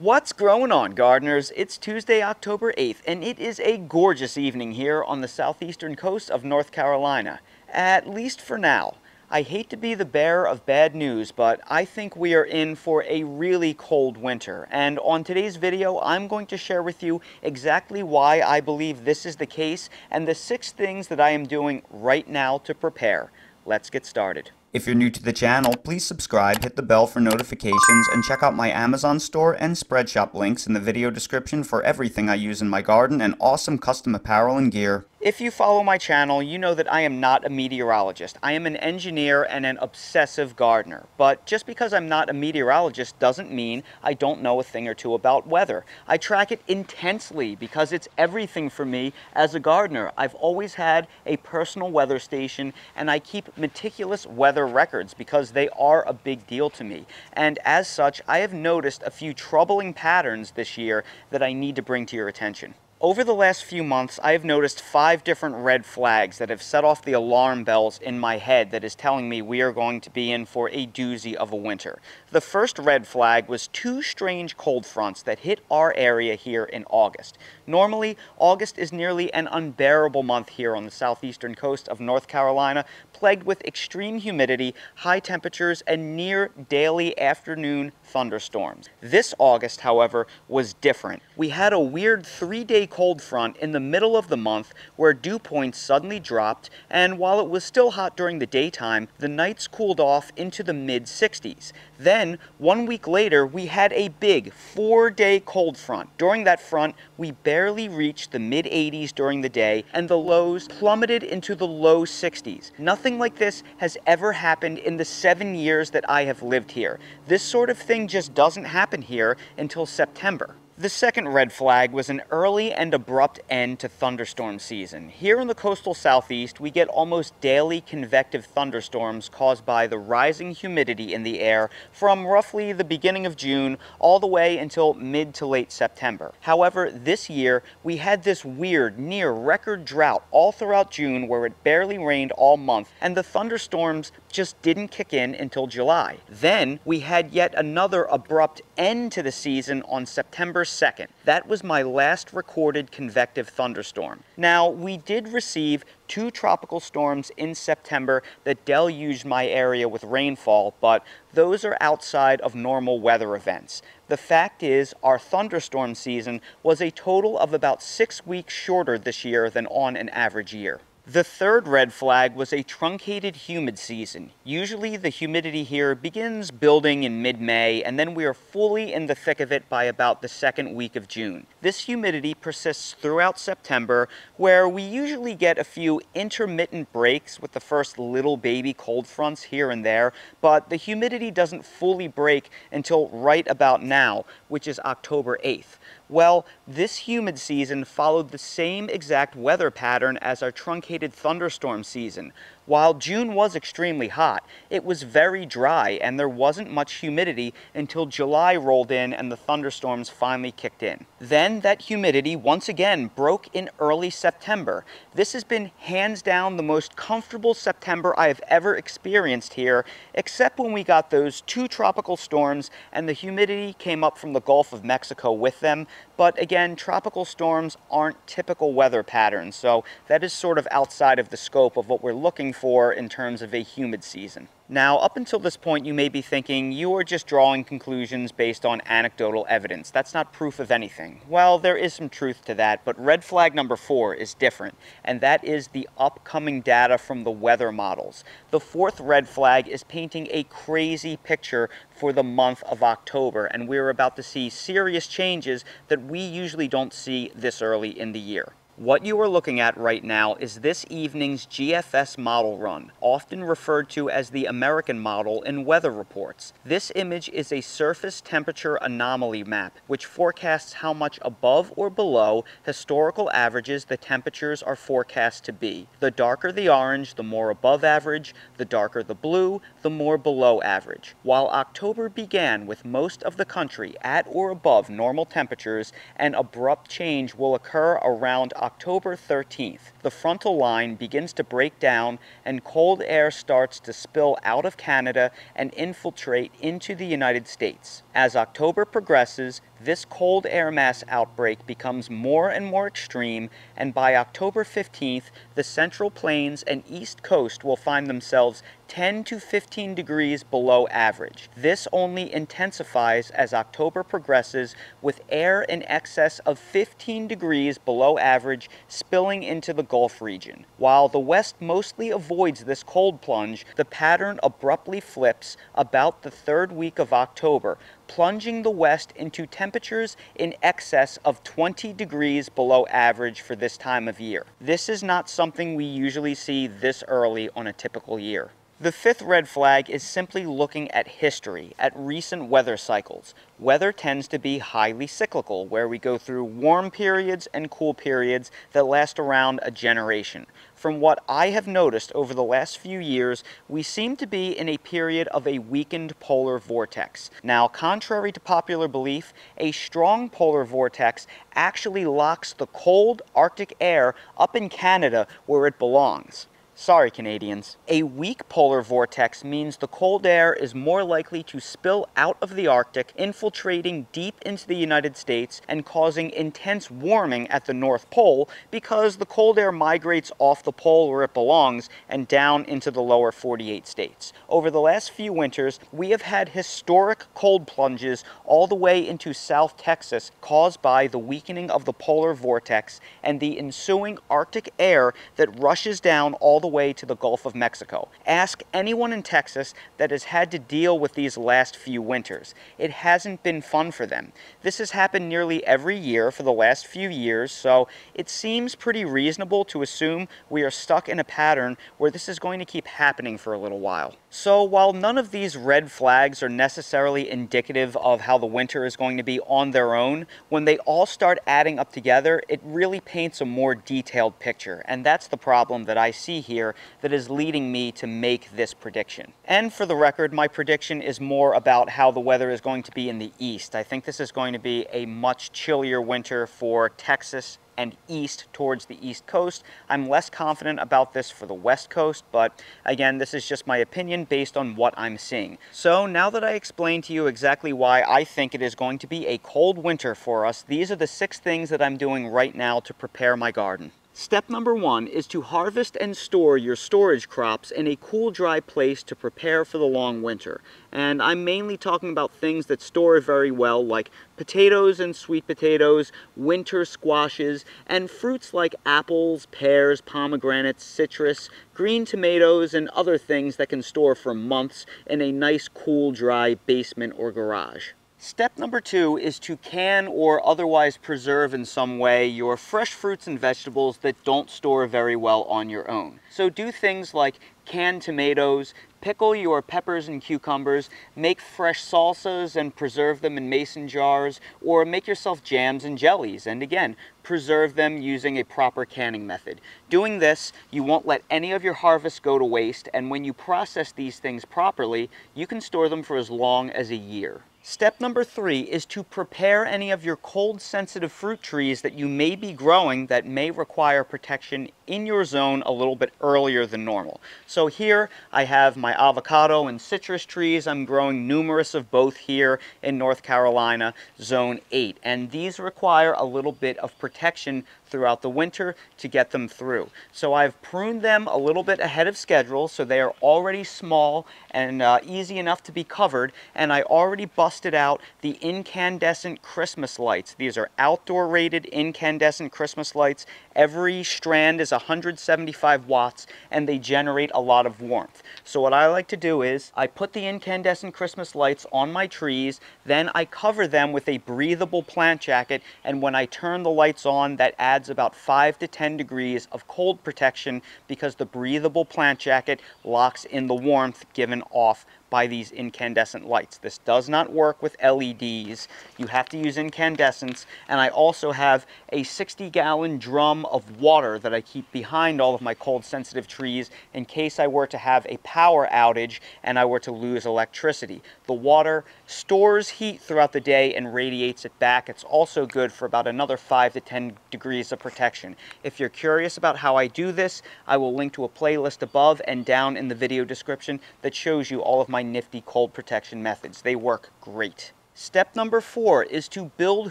What's growing on, gardeners? It's Tuesday, October 8th, and it is a gorgeous evening here on the southeastern coast of North Carolina, at least for now. I hate to be the bearer of bad news, but I think we are in for a really cold winter, and on today's video, I'm going to share with you exactly why I believe this is the case and the 6 things that I am doing right now to prepare. Let's get started. If you're new to the channel, please subscribe, hit the bell for notifications, and check out my Amazon store and Spreadshop links in the video description for everything I use in my garden and awesome custom apparel and gear. If you follow my channel, you know that I am not a meteorologist. I am an engineer and an obsessive gardener. But just because I'm not a meteorologist doesn't mean I don't know a thing or two about weather. I track it intensely because it's everything for me as a gardener. I've always had a personal weather station, and I keep meticulous weather records because they are a big deal to me. And as such, I have noticed a few troubling patterns this year that I need to bring to your attention. Over the last few months, I have noticed 5 different red flags that have set off the alarm bells in my head that is telling me we are going to be in for a doozy of a winter. The first red flag was 2 strange cold fronts that hit our area here in August. Normally, August is nearly an unbearable month here on the southeastern coast of North Carolina, plagued with extreme humidity, high temperatures, and near daily afternoon thunderstorms. This August, however, was different. We had a weird 3-day cold front in the middle of the month where dew points suddenly dropped, and while it was still hot during the daytime, the nights cooled off into the mid-60s. Then, 1 week later, we had a big 4-day cold front. During that front, we barely reached the mid-80s during the day, and the lows plummeted into the low 60s. Nothing like this has ever happened in the 7 years that I have lived here. This sort of thing just doesn't happen here until September. The second red flag was an early and abrupt end to thunderstorm season. Here in the coastal southeast, we get almost daily convective thunderstorms caused by the rising humidity in the air from roughly the beginning of June all the way until mid to late September. However, this year, we had this weird, near record drought all throughout June where it barely rained all month, and the thunderstorms just didn't kick in until July. Then, we had yet another abrupt end to the season on September 2nd. That was my last recorded convective thunderstorm. Now, we did receive 2 tropical storms in September that deluged my area with rainfall, but those are outside of normal weather events. The fact is, our thunderstorm season was a total of about 6 weeks shorter this year than on an average year. The third red flag was a truncated humid season. Usually the humidity here begins building in mid-May, and then we are fully in the thick of it by about the 2nd week of June. This humidity persists throughout September, where we usually get a few intermittent breaks with the first little baby cold fronts here and there, but the humidity doesn't fully break until right about now, which is October 8th. Well, this humid season followed the same exact weather pattern as our truncated thunderstorm season. While June was extremely hot, it was very dry and there wasn't much humidity until July rolled in and the thunderstorms finally kicked in. Then that humidity once again broke in early September. This has been hands down the most comfortable September I have ever experienced here, except when we got those 2 tropical storms and the humidity came up from the Gulf of Mexico with them. But again, tropical storms aren't typical weather patterns, so that is sort of outside of the scope of what we're looking for in terms of a humid season. Now, up until this point, you may be thinking you are just drawing conclusions based on anecdotal evidence. That's not proof of anything. Well, there is some truth to that, but red flag number 4 is different, and that is the upcoming data from the weather models. The 4th red flag is painting a crazy picture for the month of October, and we're about to see serious changes that we usually don't see this early in the year. What you are looking at right now is this evening's GFS model run, often referred to as the American model in weather reports. This image is a surface temperature anomaly map, which forecasts how much above or below historical averages the temperatures are forecast to be. The darker the orange, the more above average; the darker the blue, the more below average. While October began with most of the country at or above normal temperatures, an abrupt change will occur around October 13th. The frontal line begins to break down and cold air starts to spill out of Canada and infiltrate into the United States. As October progresses, this cold air mass outbreak becomes more and more extreme, and by October 15th, the Central Plains and East Coast will find themselves 10 to 15 degrees below average. This only intensifies as October progresses, with air in excess of 15 degrees below average spilling into the Gulf region. While the West mostly avoids this cold plunge, the pattern abruptly flips about the third week of October, plunging the West into temperatures in excess of 20 degrees below average for this time of year. This is not something we usually see this early on a typical year. The fifth red flag is simply looking at history, at recent weather cycles. Weather tends to be highly cyclical, where we go through warm periods and cool periods that last around a generation. From what I have noticed over the last few years, we seem to be in a period of a weakened polar vortex. Now, contrary to popular belief, a strong polar vortex actually locks the cold Arctic air up in Canada where it belongs. Sorry, Canadians. A weak polar vortex means the cold air is more likely to spill out of the Arctic, infiltrating deep into the United States and causing intense warming at the North Pole because the cold air migrates off the pole where it belongs and down into the lower 48 states. Over the last few winters, we have had historic cold plunges all the way into South Texas caused by the weakening of the polar vortex and the ensuing Arctic air that rushes down all the way to the Gulf of Mexico. Ask anyone in Texas that has had to deal with these last few winters. It hasn't been fun for them. This has happened nearly every year for the last few years, so it seems pretty reasonable to assume we are stuck in a pattern where this is going to keep happening for a little while. So while none of these red flags are necessarily indicative of how the winter is going to be on their own, when they all start adding up together, it really paints a more detailed picture, and that's the problem that I see here that is leading me to make this prediction. And for the record, my prediction is more about how the weather is going to be in the east. I think this is going to be a much chillier winter for Texas and east towards the East Coast. I'm less confident about this for the West Coast, but again, this is just my opinion based on what I'm seeing. So now that I explained to you exactly why I think it is going to be a cold winter for us, these are the 6 things that I'm doing right now to prepare my garden. Step number 1 is to harvest and store your storage crops in a cool, dry place to prepare for the long winter. And I'm mainly talking about things that store very well, like potatoes and sweet potatoes, winter squashes, and fruits like apples, pears, pomegranates, citrus, green tomatoes, and other things that can store for months in a nice, cool, dry basement or garage. Step number 2 is to can or otherwise preserve in some way your fresh fruits and vegetables that don't store very well on your own. So do things like can tomatoes, pickle your peppers and cucumbers, make fresh salsas and preserve them in mason jars, or make yourself jams and jellies, and again, preserve them using a proper canning method. Doing this, you won't let any of your harvest go to waste, and when you process these things properly, you can store them for as long as a year. Step number 3 is to prepare any of your cold-sensitive fruit trees that you may be growing that may require protection in your zone a little bit earlier than normal. So here I have my avocado and citrus trees. I'm growing numerous of both here in North Carolina, Zone 8, and these require a little bit of protection throughout the winter to get them through. So I've pruned them a little bit ahead of schedule, so they are already small and easy enough to be covered, and I already busted out the incandescent Christmas lights. These are outdoor rated incandescent Christmas lights. Every strand is 175 watts and they generate a lot of warmth. So what I like to do is I put the incandescent Christmas lights on my trees, then I cover them with a breathable plant jacket, and when I turn the lights on, that adds about 5 to 10 degrees of cold protection because the breathable plant jacket locks in the warmth given off by these incandescent lights. This does not work with LEDs. You have to use incandescents, and I also have a 60-gallon drum of water that I keep behind all of my cold-sensitive trees in case I were to have a power outage and I were to lose electricity. The water stores heat throughout the day and radiates it back. It's also good for about another 5 to 10 degrees of protection. If you're curious about how I do this, I will link to a playlist above and down in the video description that shows you all of my nifty cold protection methods. They work great. Step number 4 is to build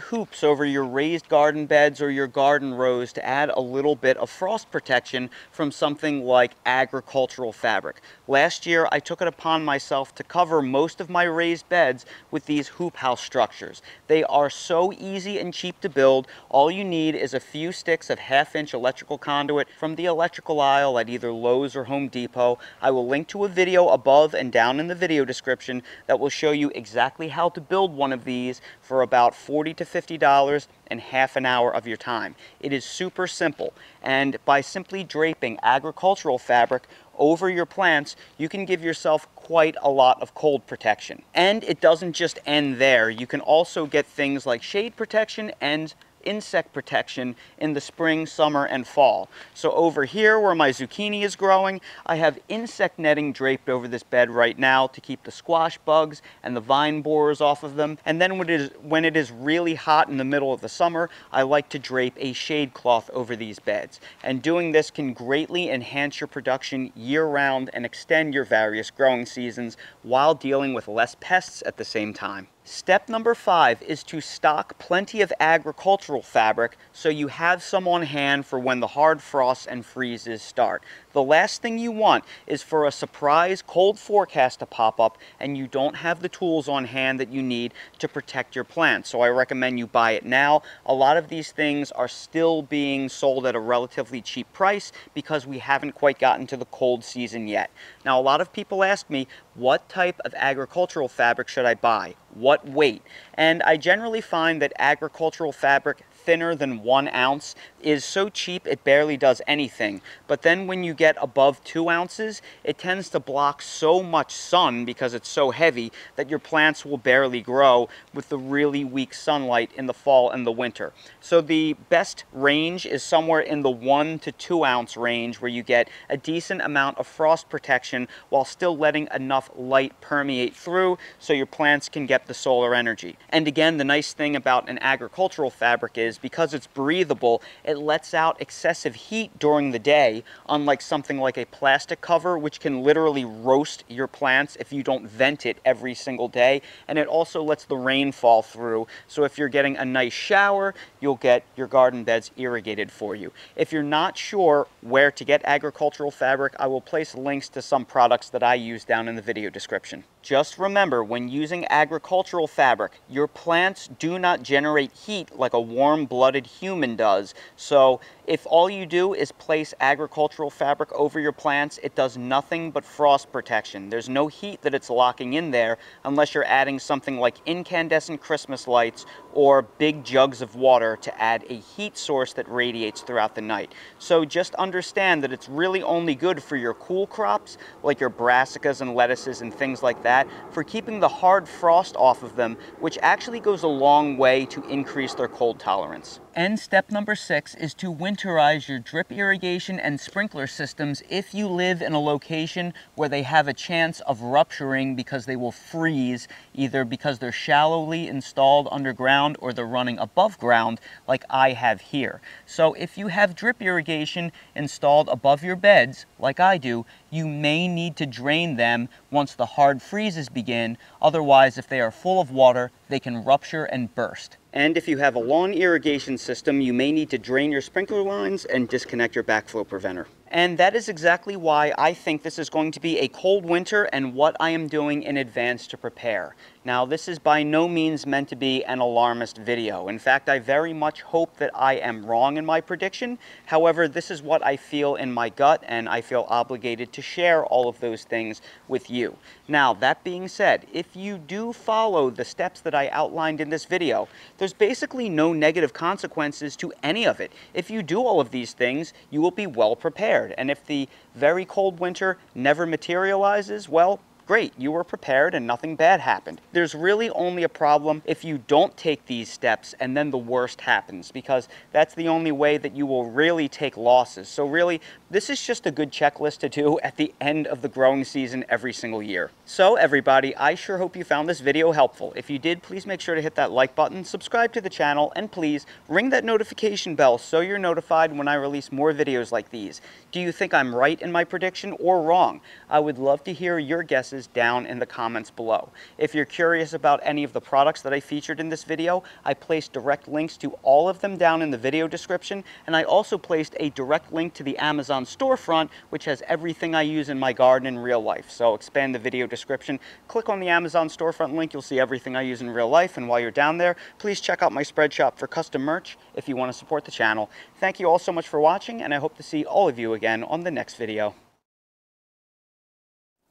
hoops over your raised garden beds or your garden rows to add a little bit of frost protection from something like agricultural fabric. Last year, I took it upon myself to cover most of my raised beds with these hoop house structures. They are so easy and cheap to build. All you need is a few sticks of 1/2-inch electrical conduit from the electrical aisle at either Lowe's or Home Depot. I will link to a video above and down in the video description that will show you exactly how to build one of these for about $40 to $50 in half an hour of your time. It is super simple, and by simply draping agricultural fabric over your plants, you can give yourself quite a lot of cold protection. And it doesn't just end there. You can also get things like shade protection and insect protection in the spring, summer, and fall. So over here where my zucchini is growing, I have insect netting draped over this bed right now to keep the squash bugs and the vine borers off of them. And then when it is really hot in the middle of the summer, I like to drape a shade cloth over these beds. And doing this can greatly enhance your production year-round and extend your various growing seasons while dealing with less pests at the same time. Step number 5 is to stock plenty of agricultural fabric so you have some on hand for when the hard frosts and freezes start. The last thing you want is for a surprise cold forecast to pop up and you don't have the tools on hand that you need to protect your plants. So I recommend you buy it now. A lot of these things are still being sold at a relatively cheap price because we haven't quite gotten to the cold season yet. Now, a lot of people ask me, what type of agricultural fabric should I buy? What weight? And I generally find that agricultural fabric thinner than 1 ounce is so cheap it barely does anything. But then when you get above 2 ounces, it tends to block so much sun because it's so heavy that your plants will barely grow with the really weak sunlight in the fall and the winter. So the best range is somewhere in the 1 to 2 ounce range where you get a decent amount of frost protection while still letting enough light permeate through so your plants can get the solar energy. And again, the nice thing about an agricultural fabric is because it's breathable, it lets out excessive heat during the day, unlike something like a plastic cover, which can literally roast your plants if you don't vent it every single day. And it also lets the rain fall through, so if you're getting a nice shower, you'll get your garden beds irrigated for you. If you're not sure where to get agricultural fabric, I will place links to some products that I use down in the video description. Just remember, when using agricultural fabric, your plants do not generate heat like a warm-blooded human does. So if all you do is place agricultural fabric over your plants, it does nothing but frost protection. There's no heat that it's locking in there unless you're adding something like incandescent Christmas lights or big jugs of water to add a heat source that radiates throughout the night. So just understand that it's really only good for your cool crops, like your brassicas and lettuces and things like that, for keeping the hard frost off of them, which actually goes a long way to increase their cold tolerance. And step number 6 is to winterize your drip irrigation and sprinkler systems if you live in a location where they have a chance of rupturing because they will freeze, either because they're shallowly installed underground or they're running above ground like I have here. So if you have drip irrigation installed above your beds, like I do, you may need to drain them once the hard freezes begin. Otherwise, if they are full of water, they can rupture and burst. And if you have a lawn irrigation system, you may need to drain your sprinkler lines and disconnect your backflow preventer. And that is exactly why I think this is going to be a cold winter and what I am doing in advance to prepare. Now, this is by no means meant to be an alarmist video. In fact, I very much hope that I am wrong in my prediction. However, this is what I feel in my gut, and I feel obligated to share all of those things with you. Now, that being said, if you do follow the steps that I outlined in this video, there's basically no negative consequences to any of it. If you do all of these things, you will be well prepared. And if the very cold winter never materializes, well, great, you were prepared and nothing bad happened. There's really only a problem if you don't take these steps and then the worst happens, because that's the only way that you will really take losses. So really, this is just a good checklist to do at the end of the growing season every single year. So everybody, I sure hope you found this video helpful. If you did, please make sure to hit that like button, subscribe to the channel, and please ring that notification bell so you're notified when I release more videos like these. Do you think I'm right in my prediction or wrong? I would love to hear your guesses addresses down in the comments below. If you're curious about any of the products that I featured in this video, I placed direct links to all of them down in the video description, and I also placed a direct link to the Amazon storefront, which has everything I use in my garden in real life. So expand the video description, click on the Amazon storefront link, you'll see everything I use in real life, and while you're down there, please check out my spread shop for custom merch if you want to support the channel. Thank you all so much for watching, and I hope to see all of you again on the next video.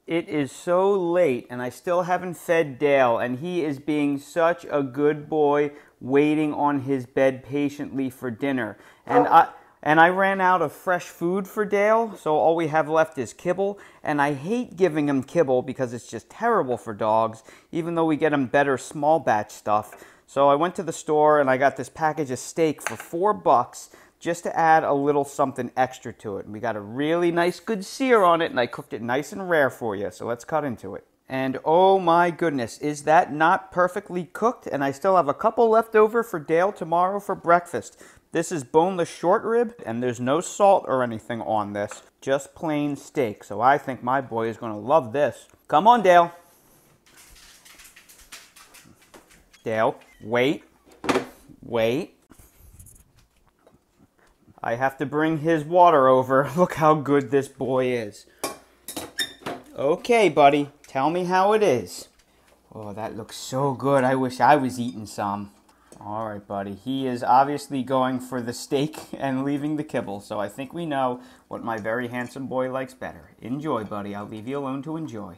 It is so late and I still haven't fed Dale, and he is being such a good boy waiting on his bed patiently for dinner. And I ran out of fresh food for Dale, so all we have left is kibble, and I hate giving him kibble because it's just terrible for dogs, even though we get him better small batch stuff. So I went to the store and I got this package of steak for $4 just to add a little something extra to it. And we got a really nice good sear on it, and I cooked it nice and rare for you, so let's cut into it. And oh my goodness, is that not perfectly cooked? And I still have a couple left over for Dale tomorrow for breakfast. This is boneless short rib, and there's no salt or anything on this, just plain steak. So I think my boy is going to love this. Come on, Dale. Dale, wait, wait. I have to bring his water over. Look how good this boy is. Okay, buddy, tell me how it is. Oh, that looks so good. I wish I was eating some. All right, buddy. He is obviously going for the steak and leaving the kibble, so I think we know what my very handsome boy likes better. Enjoy, buddy. I'll leave you alone to enjoy.